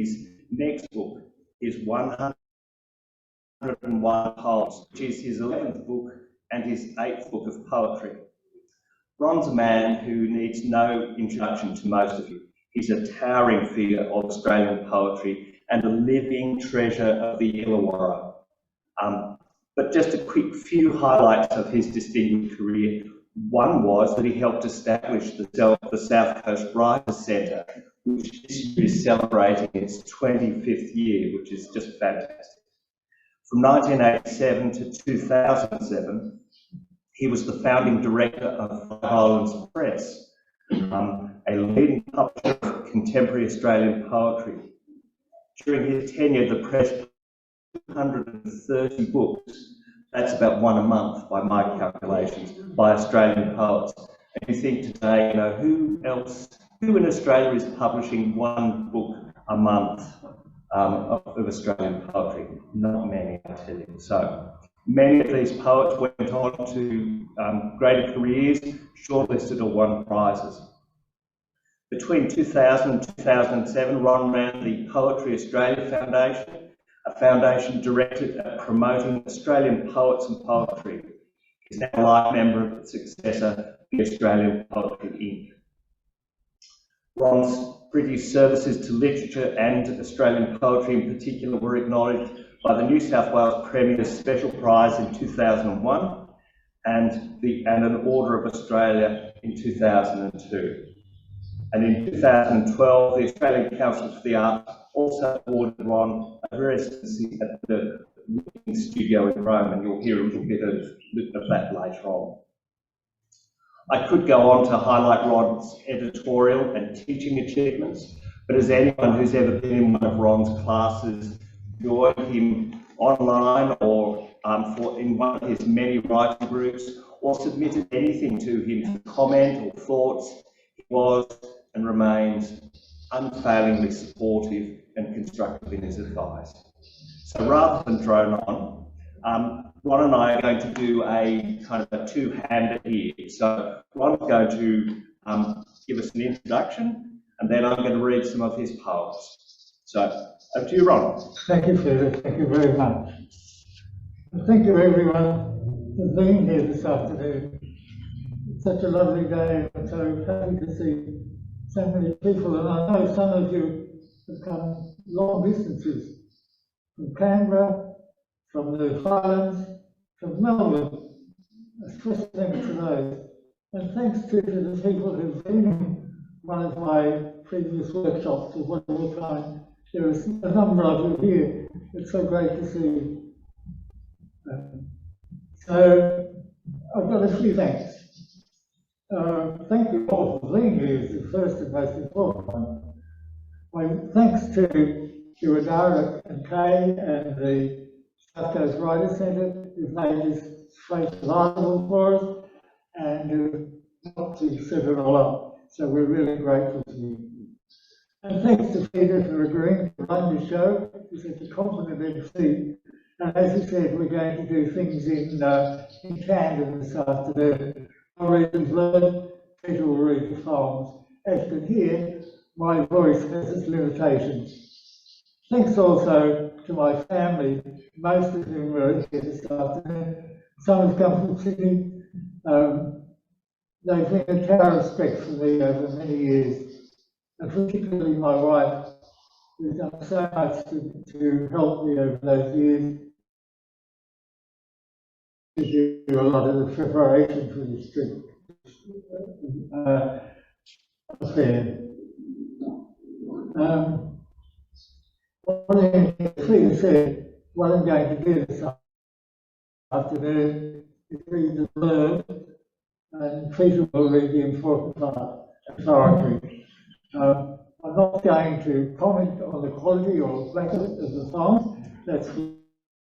his next book is 101 Poems, which is his 11th book and his 8th book of poetry. Ron's a man who needs no introduction to most of you. He's a towering figure of Australian poetry and a living treasure of the Illawarra. But just a quick few highlights of his distinguished career. One was that he helped establish the South Coast Writers Centre, which this year is celebrating its 25th year, which is just fantastic. From 1987 to 2007, he was the founding director of Five Islands Press, a leading publisher of contemporary Australian poetry. During his tenure, the press 130 books. That's about one a month by my calculations, by Australian poets. And you think today, who in Australia is publishing one book a month of Australian poetry? Not many, I tell you. So many of these poets went on to greater careers, shortlisted or won prizes. Between 2000 and 2007, Ron ran the Poetry Australia Foundation, a foundation directed at promoting Australian poets and poetry. He's now a life member of its successor, the Australian Poetry Inc. Ron's British services to literature and Australian poetry in particular were acknowledged by the New South Wales Premier's Special Prize in 2001 and an Order of Australia in 2002. And in 2012, the Australian Council for the Arts also awarded Ron a residency at the Wing Studio in Rome, and you'll hear a little bit of that later on. I could go on to highlight Ron's editorial and teaching achievements, but as anyone who's ever been in one of Ron's classes, joined him online or in one of his many writing groups, or submitted anything to him for comment or thoughts, he was and remains unfailingly supportive and constructive in his advice. So rather than drone on, Ron and I are going to do a kind of a two-hander here. So Ron's going to give us an introduction, and then I'm going to read some of his poems. So over to you, Ron. Thank you, Peter. Thank you very much. And thank you, everyone, for being here this afternoon. It's such a lovely day. I'm so happy to see so many people, and I know some of you have come long distances from Canberra, from the Highlands, from Melbourne. A special thanks to those. And thanks to the people who've been in one of my previous workshops of whatever kind. There is a number of you here. It's so great to see you. So I've got a few thanks. Thank you all for being here is the first and most important one. My thanks to Derek and Kay and the South Coast Writers Centre who've made this space available for us and who helped to set it all up. So we're really grateful to you. And thanks to Peter for agreeing to run the show. He's such a competent MC. And as he said, we're going to do things in tandem this afternoon. I'll read the blurb, Peter will read the poems. As you can hear, my voice has its limitations. Thanks also to my family, most of whom are here this afternoon. Some have come from Sydney. They've been a tower of respect for me over many years, and particularly my wife, who's done so much to help me over those years. To do a lot of the preparation for this trip affair. Peter said, what I'm going to do this afternoon is read the blurb, and Peter will read the important part of poetry. I'm not going to comment on the quality or lack of the poems. That's for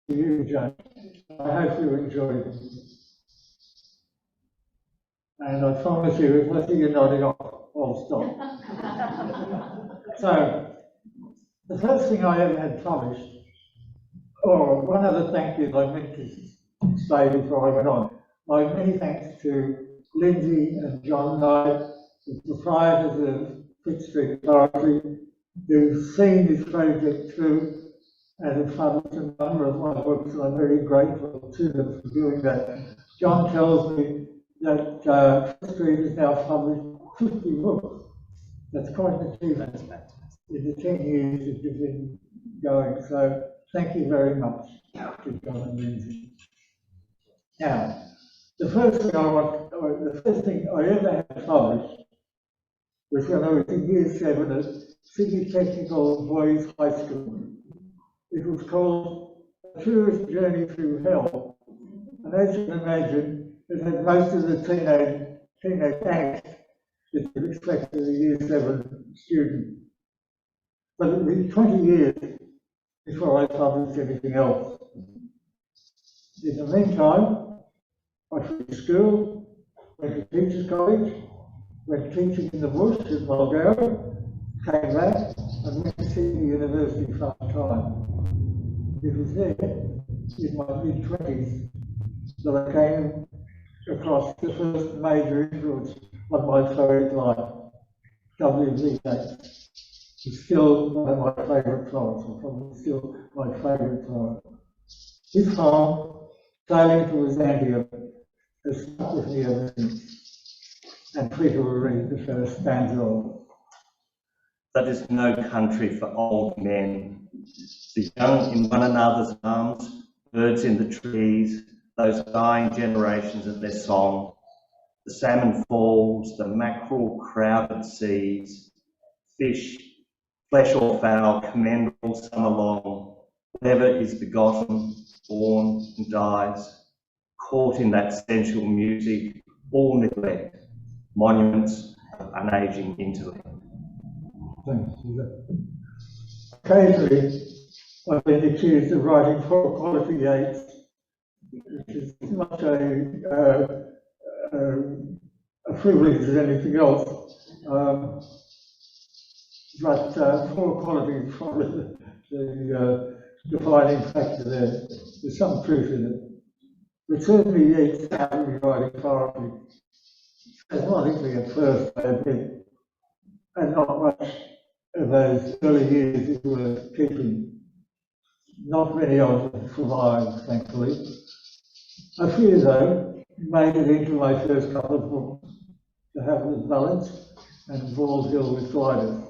you, Jane. I hope you enjoy it. And I promise you, if I see you nodding off, I'll stop. So, the first thing I ever had published, or one other thank you I meant to say before I went on, my many thanks to Lindsay and John Knight, the proprietors of Pitt Street Poetry, who's seen this project through and have published a number of my books, and I'm very grateful to them for doing that. John tells me that Street has now published 50 books. That's quite an achievement in the 10 years that you've been going. So thank you very much to John and Lindsay. Now, the first thing I ever had published was when I was in year 7 at Sydney Technical Boys High School. It was called A Tourist Journey Through Hell. And as you can imagine, it had most of the teenage angst that you'd expect of a year 7 student. But it was 20 years before I published anything else. In the meantime, I finished school, went to teachers' college, went teaching in the bush in Bulgaria, came back and went to Sydney University part-time. It was there, in my mid-20s, that I came across the first major influence on my poetic life, W.V. Yeats. He's still one of my favourite poets, or probably still my favourite poet. His poem, Sailing to Azantium, has stuck with me ever since. And Peter will read the first stanza of it. That is no country for old men. The young in one another's arms, birds in the trees, those dying generations of their song. The salmon falls, the mackerel crowded seas, fish, flesh or fowl, commend all summer long. Whatever is begotten, born and dies, caught in that sensual music, all neglect, monuments of unaging intellect. Thanks, Peter. Occasionally, I've been accused of writing poor quality Yeats, which is as much a privilege as anything else. But poor quality is probably the defining factor there. There's some truth in it. But certainly Yeats started writing poetry, spasmodically at first, I admit, and not much of those early years is worth keeping. Not many of them survived, thankfully. A few, though, made it into my first couple of books, The Hapless Balance and Bald Hill with Gliders.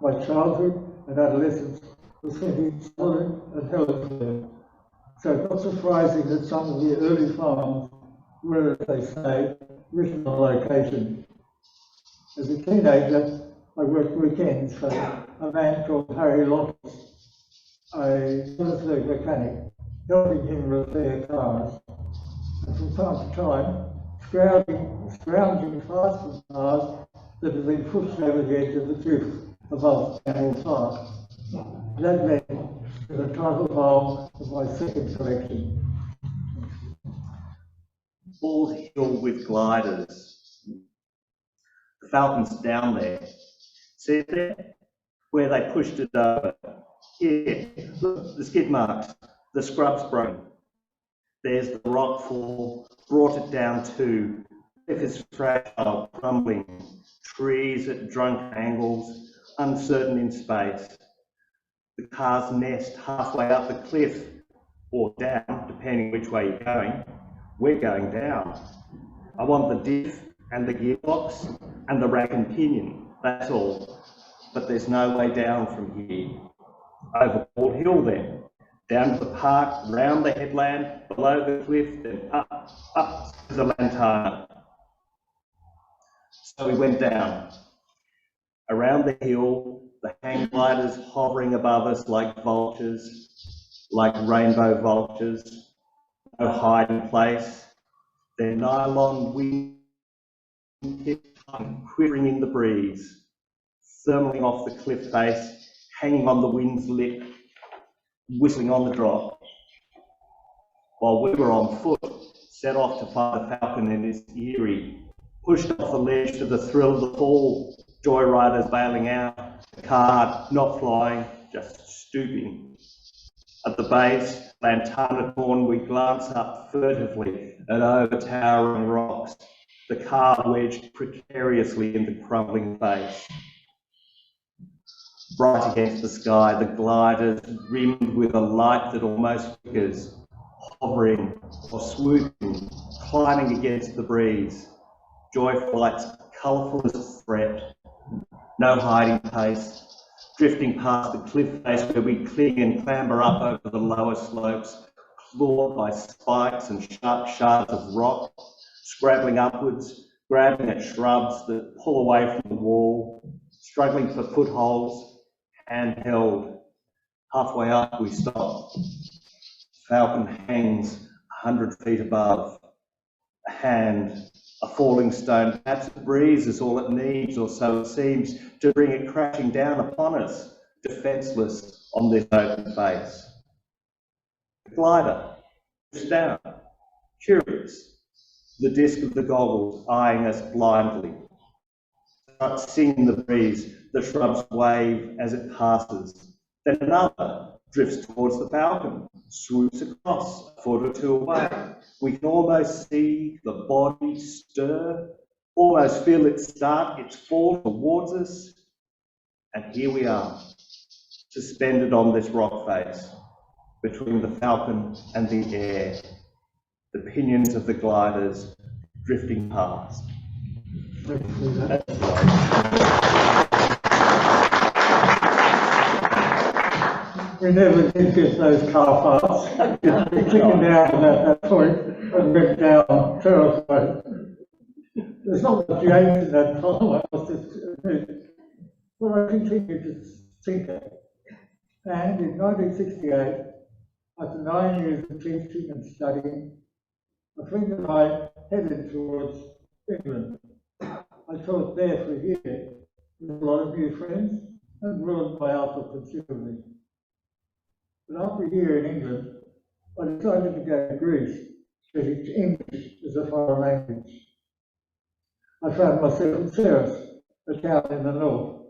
My childhood and adolescence was spent in Southern and Helensville, so it's not surprising that some of the early poems were, as they say, written on location. As a teenager, I worked weekends for a man called Harry Lottis, a Helensville mechanic, helping him repair cars. And from time to time, scrounging past the cars that had been pushed over the edge of the cliff above Campbell Park. That led to the title poem of my second collection. Bald Hill with Gliders. The Falcon's down there. See it there? Where they pushed it over. Here, look, the skid marks. The scrub's broken. There's the rock fall, brought it down too. If it's fragile, crumbling. Trees at drunk angles, uncertain in space. The car's nest halfway up the cliff, or down, depending which way you're going. We're going down. I want the diff and the gearbox and the rack and pinion, that's all. But there's no way down from here. Over Port Hill then, down to the park, round the headland, below the cliff, then up to the lantana. So we went down. Around the hill, the hang gliders hovering above us like vultures, like rainbow vultures, no hiding place. Their nylon wing quivering in the breeze, thermaling off the cliff face, hanging on the wind's lip, whistling on the drop. While we were on foot, set off to find the falcon in his eyrie, pushed off the ledge to the thrill of the fall, joyriders bailing out, the car not flying, just stooping. At the base, lantana torn, we glance up furtively at over-towering rocks, the car wedged precariously in the crumbling face. bright against the sky, the gliders rimmed with a light that almost flickers, hovering or swooping, climbing against the breeze, joyful lights colourful as fret, no hiding place, drifting past the cliff face where we cling and clamber up over the lower slopes, clawed by spikes and sharp shards of rock, scrabbling upwards, grabbing at shrubs that pull away from the wall, struggling for footholds, handheld. Halfway up we stop. Falcon hangs 100 feet above. A hand, a falling stone, perhaps a breeze is all it needs, or so it seems, to bring it crashing down upon us, defenceless on this open face. The glider drifts down, curious, the disc of the goggles eyeing us blindly. Starts singing the breeze, the shrubs wave as it passes. Then another drifts towards the falcon, swoops across a foot or two away. We can almost see the body stir, almost feel it start its fall towards us. And here we are, suspended on this rock face, between the falcon and the air, the pinions of the gliders drifting past. We never did get those car parts. We clicking down at that point and went down terrified. There's not much change in that time, I must admit. But I continued to think it. And in 1968, after 9 years of teaching and studying, a friend and I headed towards England. I taught there for a year with a lot of new friends and ruined my outlook considerably. But after a year in England, I decided to go to Greece, studying English as a foreign language. I found myself in Ceres, a town in the north,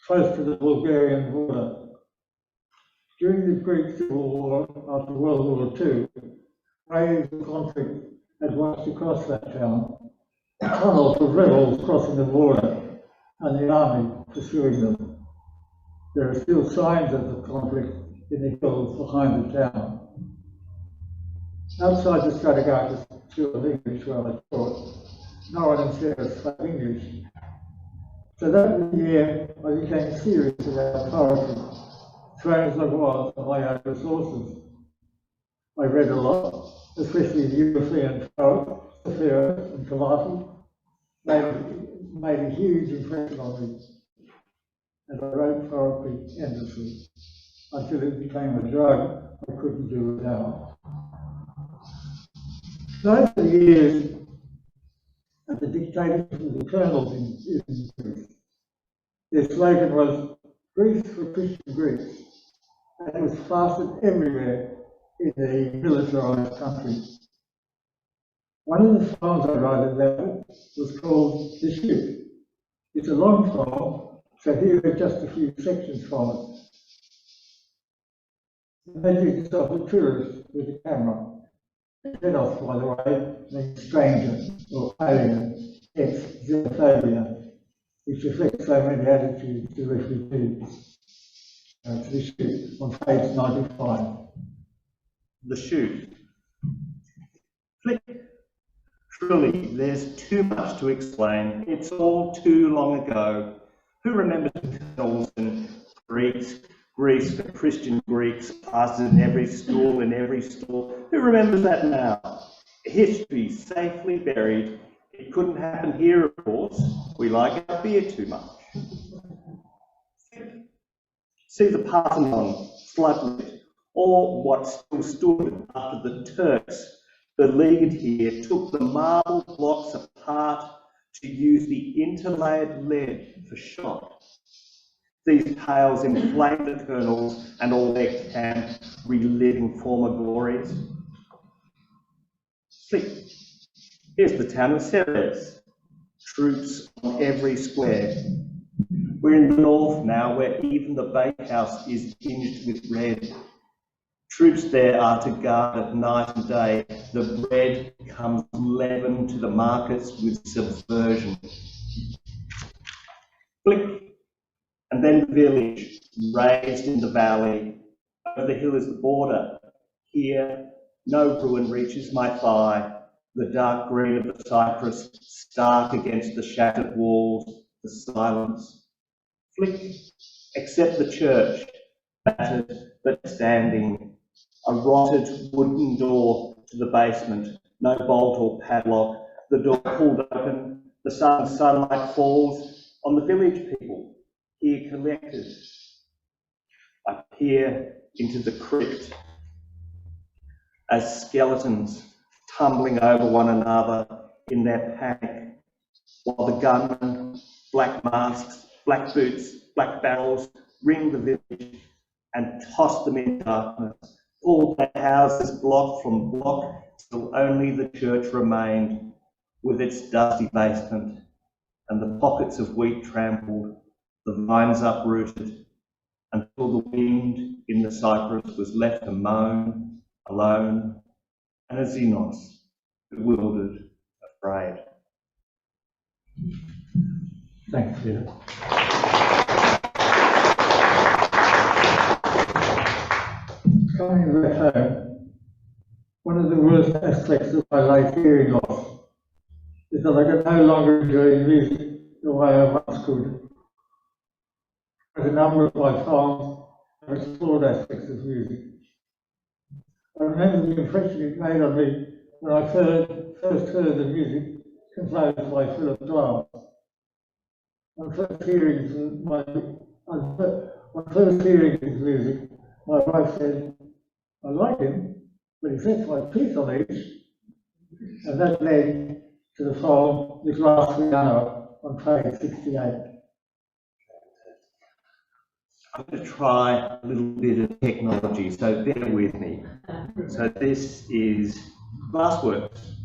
close to the Bulgarian border. During the Greek Civil War after World War II, waves of conflict had washed across that town, tunnels of rebels crossing the border and the army pursuing them. There are still signs of the conflict in the hills behind the town. Outside the Strategardus School of English where I taught, no one in Ceres spoke English. So that year I became serious about poetry, trained as I was on my own resources. I read a lot, especially the European poets, Sophia and Calliope, made a huge impression on me. And I wrote poetry endlessly, until it became a drug I couldn't do without. So over the years, at the dictatorship of the colonels in Greece, their slogan was Greece for Christian Greece, and it was plastered everywhere in the militarised country. One of the songs I wrote about was called The Ship. It's a long song, so here are just a few sections from it. Imagine yourself a tourist with a camera. Xenos, by the way, means stranger or alien, xenophobia, which affects so many attitudes to refugees. To the ship on page 95. The shoot. Flick. Truly, there's too much to explain. It's all too long ago. Who remembers the colonels and Greece for Christian Greeks, classes in every school, in every store? Who remembers that now? History safely buried. It couldn't happen here, of course. We like our beer too much. See the Parthenon, floodlit, or what still stood after the Turks beleaguered here, took the marble blocks apart to use the interlaid lead for shot. These tales inflamed the colonels and all their camp, reliving former glories. See, here's the town of Ceres, troops on every square. We're in the north now, where even the bakehouse is tinged with red. Troops there are to guard at night and day. The bread comes leavened to the markets with subversion. Flick, and then the village, raised in the valley. Over the hill is the border. Here, no ruin reaches my thigh. The dark green of the cypress, stark against the shattered walls, the silence. Flick, except the church, battered but standing. A rotted wooden door to the basement, no bolt or padlock. The door pulled open, the sunlight falls on the village people, here collected. I peer into the crypt as skeletons tumbling over one another in their panic, while the gunmen, black masks, black boots, black barrels, ring the village and toss them in darkness. All their houses block from block till only the church remained, with its dusty basement and the pockets of wheat trampled, the vines uprooted, until the wind in the cypress was left to moan, alone, and a Xenos, bewildered, afraid. Thanks, Peter. Coming back home, one of the worst aspects of my life hearing loss is that I can no longer enjoy music the way I once could. As a number of my songs have explored aspects of music. I remember the impression it made on me when I first heard the music composed by Philip Glass. On first hearing his music, my wife said, "I like him, but he sets my teeth on edge." And that led to the song "The Glass Piano" on page 68. I'm going to try a little bit of technology, so bear with me. So this is Glassworks.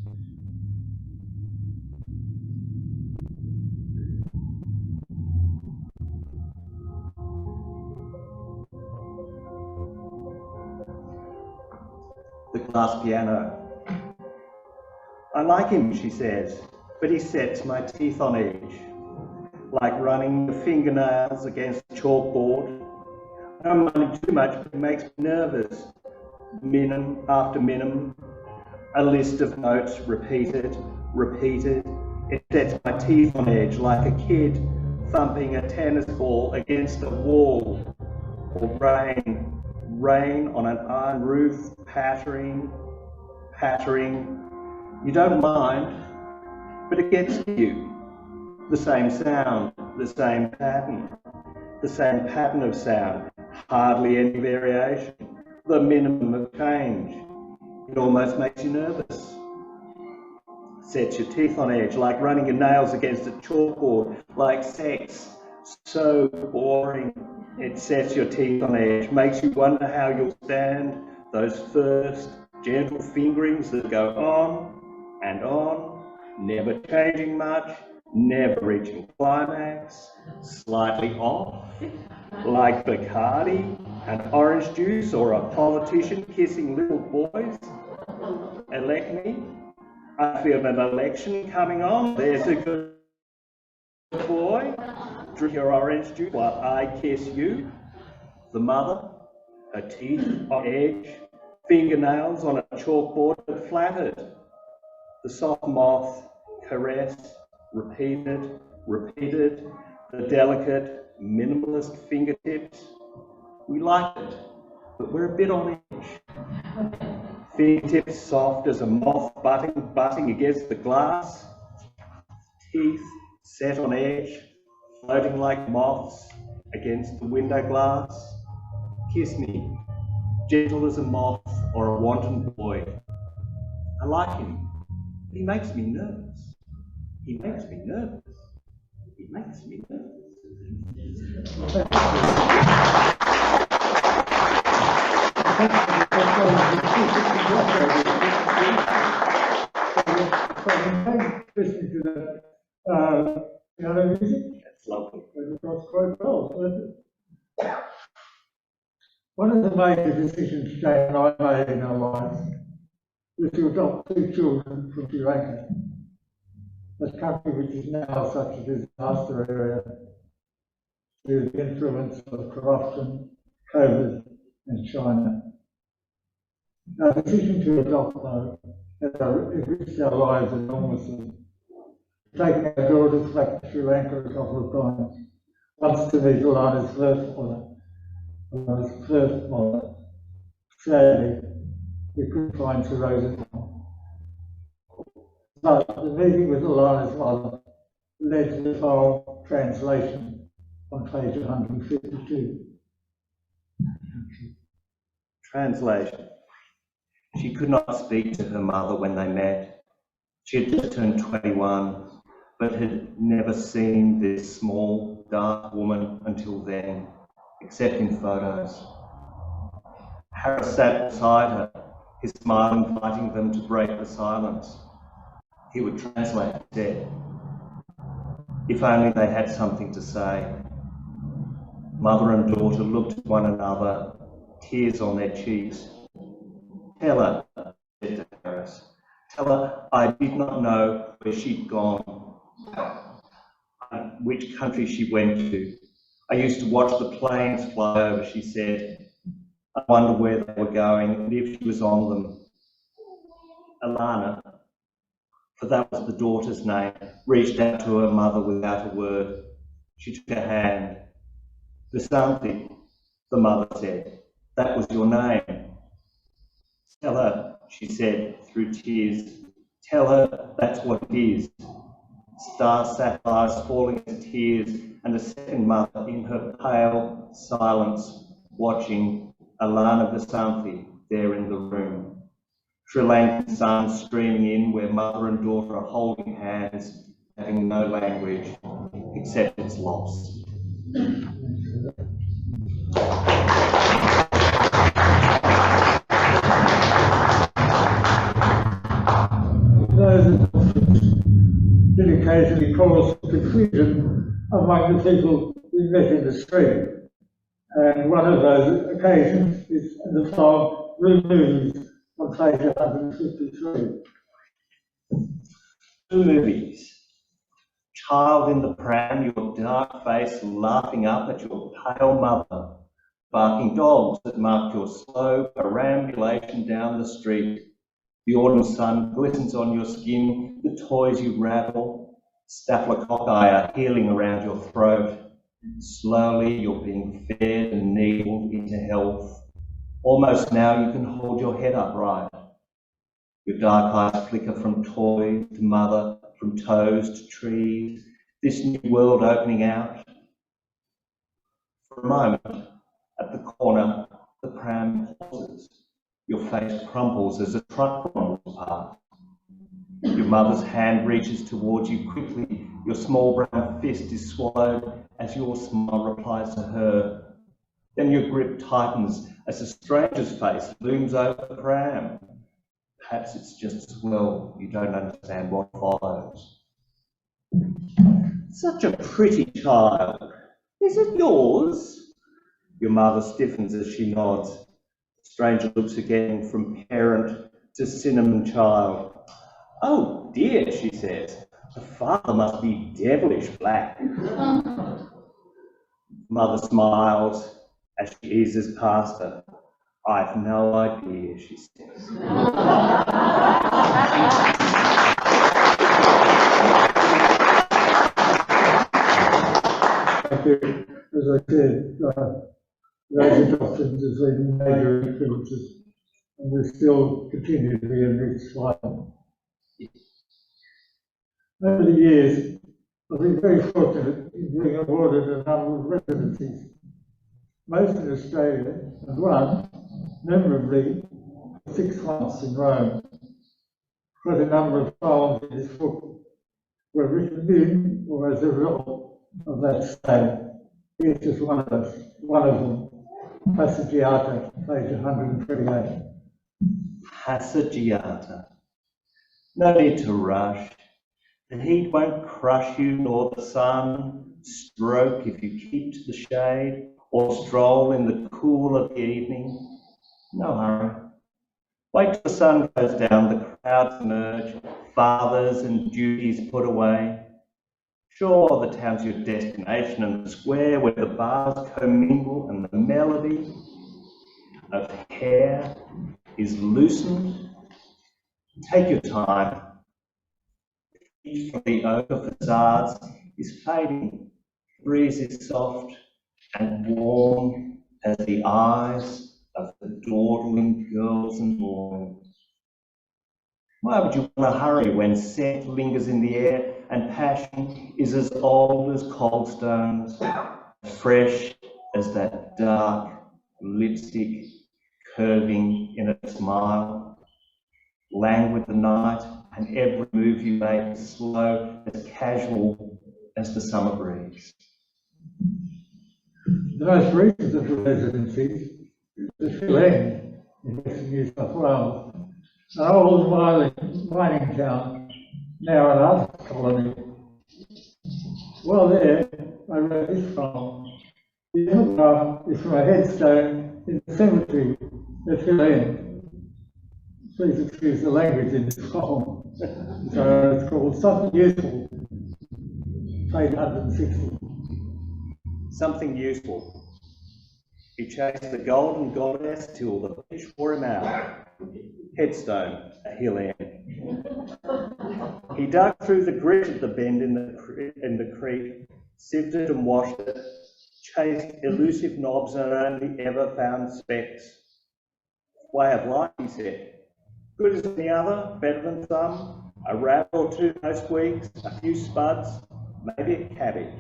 The glass piano. I like him, she says, but he sets my teeth on edge, like running the fingernails against a chalkboard. I don't mind him too much, but it makes me nervous. Minim after minim, a list of notes repeated. It sets my teeth on edge like a kid thumping a tennis ball against a wall. Or rain on an iron roof, pattering. You don't mind, but it gets to you. The same sound, the same pattern of sound, hardly any variation, the minimum of change. It almost makes you nervous. Sets your teeth on edge, like running your nails against a chalkboard, like sex. So boring. It sets your teeth on edge, makes you wonder how you'll stand those first gentle fingerings that go on and on, never changing much, never reaching climax, slightly off, like Bacardi, an orange juice, or a politician kissing little boys. Elect me. I feel an election coming on. There's a good boy. Drink your orange juice while I kiss you. The mother, her teeth on edge, fingernails on a chalkboard but flattered. The soft moth, caress, repeated, the delicate, minimalist fingertips. We like it, but we're a bit on edge. Fingertips soft as a moth butting against the glass. Teeth set on edge, floating like moths against the window glass. Kiss me, gentle as a moth or a wanton boy. I like him, but he makes me nervous. He makes me nervous. He makes me nervous. Listening to the piano music. That's lovely. That's quite well. One of the major decisions Jane and I made in our lives was to adopt 2 children from Sri Lanka, a country which is now such a disaster area. to the influence of corruption, COVID, and China. Our decision to adopt though has enriched our lives enormously. Taking our daughters back to Sri Lanka a couple of times, once to meet Alana's first mother. Sadly, we couldn't find Teresa's mom. But the meeting with Alana's mother led to the file translation on page 152. Translation. She could not speak to her mother when they met. She had just turned 21, but had never seen this small, dark woman until then, except in photos. Harris sat beside her, his smile inviting them to break the silence. He would translate, he said. If only they had something to say. Mother and daughter looked at one another, tears on their cheeks. Tell her, said to Harris. Tell her I did not know where she'd gone, which country she went to. I used to watch the planes fly over, she said. I wonder where they were going and if she was on them. Alana, for that was the daughter's name, reached out to her mother without a word. She took her hand. Vasanthi, the mother said, that was your name. Tell her, she said through tears, tell her that's what it is. Star sapphires falling into tears, and a second mother in her pale silence watching Alana Vasanthi there in the room. Sri Lankan sun streaming in where mother and daughter are holding hands, having no language except its loss. Those did occasionally cause confusion among the people we met in the street. And one of those occasions is in the film Removes on page 153. Two movies. Child in the pram, your dark face laughing up at your pale mother. Barking dogs that mark your slow perambulation down the street. The autumn sun glistens on your skin, the toys you rattle. Staphylococci are healing around your throat. Slowly you're being fed and needled into health. Almost now you can hold your head upright. Your dark eyes flicker from toy to mother, from toes to trees, this new world opening out. For a moment, at the corner, the pram pauses. Your face crumples as a truck rumbles past. Your mother's hand reaches towards you quickly. Your small brown fist is swallowed as your smile replies to her. Then your grip tightens as a stranger's face looms over the pram. Perhaps it's just as well you don't understand what follows. Such a pretty child. Is it yours? Your mother stiffens as she nods. The stranger looks again from parent to cinnamon child. Oh dear, she says, the father must be devilish black. Mother smiles as she eases past her. I've no idea, she says. As I said, those adoptions have been major influences, and we still continue to be enriched by them. Over the years, I've been very fortunate in being awarded a number of residencies, most in Australia, and one, memorably, 6 months in Rome. Quite a number of poems in this book were written in or as a result of that stay. Here's just one of them, Passeggiata, page 128. Passeggiata. No need to rush. The heat won't crush you, nor the sun stroke if you keep to the shade, or stroll in the cool of the evening. No hurry. Wait till the sun goes down, the crowds emerge, fathers and duties put away. Sure, the town's your destination and the square where the bars commingle and the melody of hair is loosened. Take your time. The oak facades is fading. The breeze is soft and warm as the eyes of the dawdling girls and boys. Why would you want to hurry when scent lingers in the air and passion is as old as cold stones, fresh as that dark lipstick curving in a smile, languid the night and every move you make is slow, as casual as the summer breeze? The most recent of the residencies is the Hill End in Western New South Wales, an old mining town, now an art colony. While there, I read this poem. The epitaph is from a headstone in the cemetery at Hill End. Please excuse the language in this poem. So it's called Something Useful, page 160. Something useful. He chased the golden goddess till the fish wore him out. Headstone, a hill end. He dug through the grit of the bend in the creek, sifted and washed it, chased elusive knobs and only ever found specks. Way of life, he said. Good as any other, better than some. A rat or two most weeks, a few spuds, maybe a cabbage.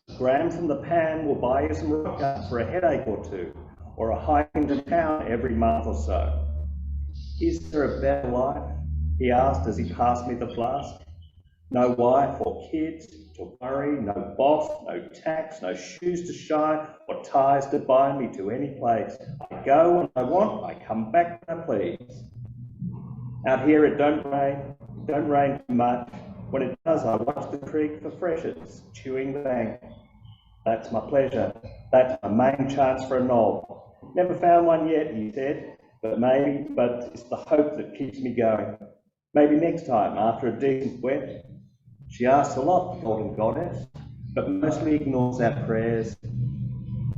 A gram from the pan will buy you some rock art for a headache or two, or a hike into town every month or so. Is there a better life? He asked as he passed me the flask. No wife or kids to worry, no boss, no tax, no shoes to shine, or ties to bind me to any place. I go when I want, I come back when I please. Out here it don't rain too much. When it does, I watch the creek for freshets, chewing the bank. That's my pleasure. That's my main chance for a knob. Never found one yet, he said, but it's the hope that keeps me going. Maybe next time, after a decent wet. She asks a lot, the golden goddess, but mostly ignores our prayers.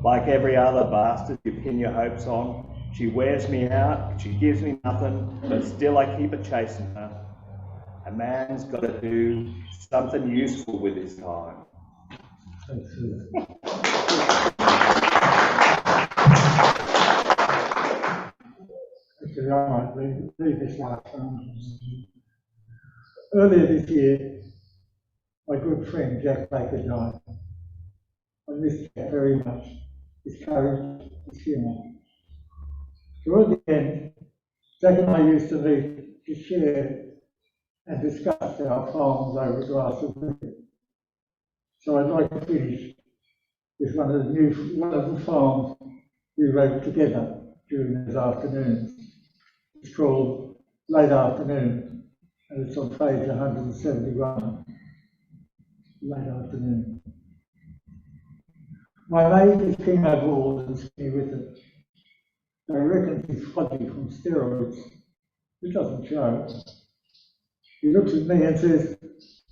Like every other bastard you pin your hopes on, she wears me out, she gives me nothing, but still I keep a chasing her. A man's got to do something useful with his time. Actually, I might leave this last one. Earlier this year, my good friend Jack Baker died. I miss Jack very much. His courage, his humour. Toward the end, Jack and I used to meet to share and discuss our poems over a glass of beer. So I'd like to finish with one of the poems we wrote together during those afternoons. It's called Late Afternoon, and it's on page 171. Late afternoon. My mate is chemo bald and skinny with it. I reckon he's fudgy from steroids. It doesn't show. He looks at me and says,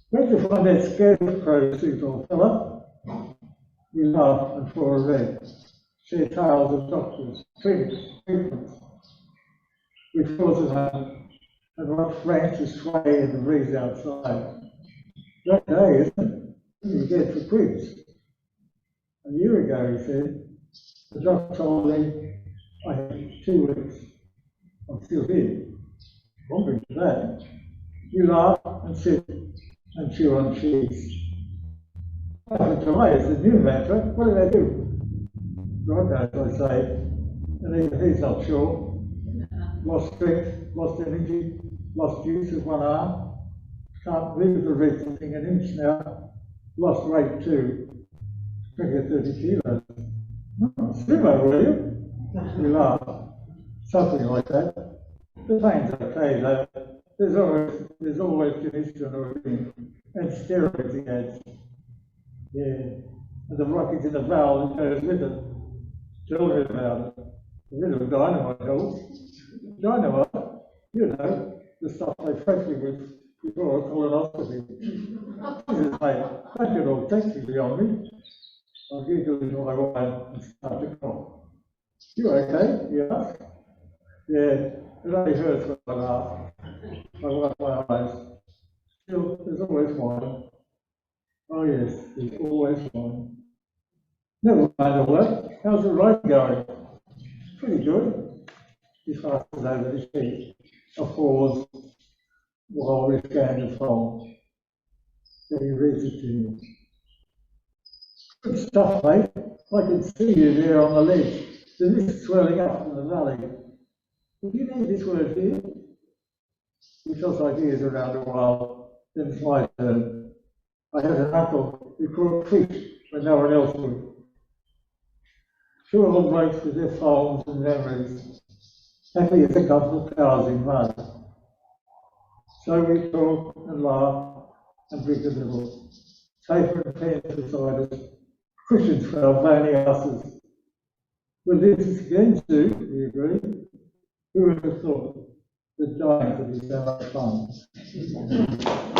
"Where'd you find that scarecrow suit, old fella?" We laugh and pour a red, share tales of doctors, treatments. We thought of home and watch Francis sway in the breeze outside. That day, isn't it? You get for quiz. A year ago, he said, the doctor told me I had 2 weeks. I'm still here. Wondering for that. You laugh and sit and chew on cheese. Today is a new matter. What do they do? God knows, I say. And even he's not sure. Lost strength, lost energy, lost use of one arm. Can't move the red thing an inch now. Lost weight too. 30 kilos. Sumo, will you? We laugh. Something like that. The pain's okay though. There's always gymnasium or ring. And steroids, he adds. Yeah. And the rockets in the valve that goes with it. Tell me about it. A bit of dynamite helps. Dynamite, you know, the stuff they freshly with before a colonoscopy. Jesus, mate, don't get all technically on me. I'll give you my wine and start to cough. You okay? Yeah. Yeah, it only hurts when I laugh. I wipe my eyes. Still, there's always wine. Oh yes, there's always wine. Never mind all that. How's the writing going? Pretty good. He passes over the sheet. A pause while we scan the phone. Then he reads it to me. Good stuff, mate. I can see you there on the ledge. The mist swelling up in the valley. Did you need this word here? He tossed ideas around a while. Then it's my turn. I had an uncle who caught fish when no one else would. Two old blokes with their phones and memories, happy as a couple of cows in mud. So we talk and laugh and drink a little. Paper and pens beside us, cushions for our bony asses. We'll do this again soon, we agree. Who would have thought that dying could be so much fun?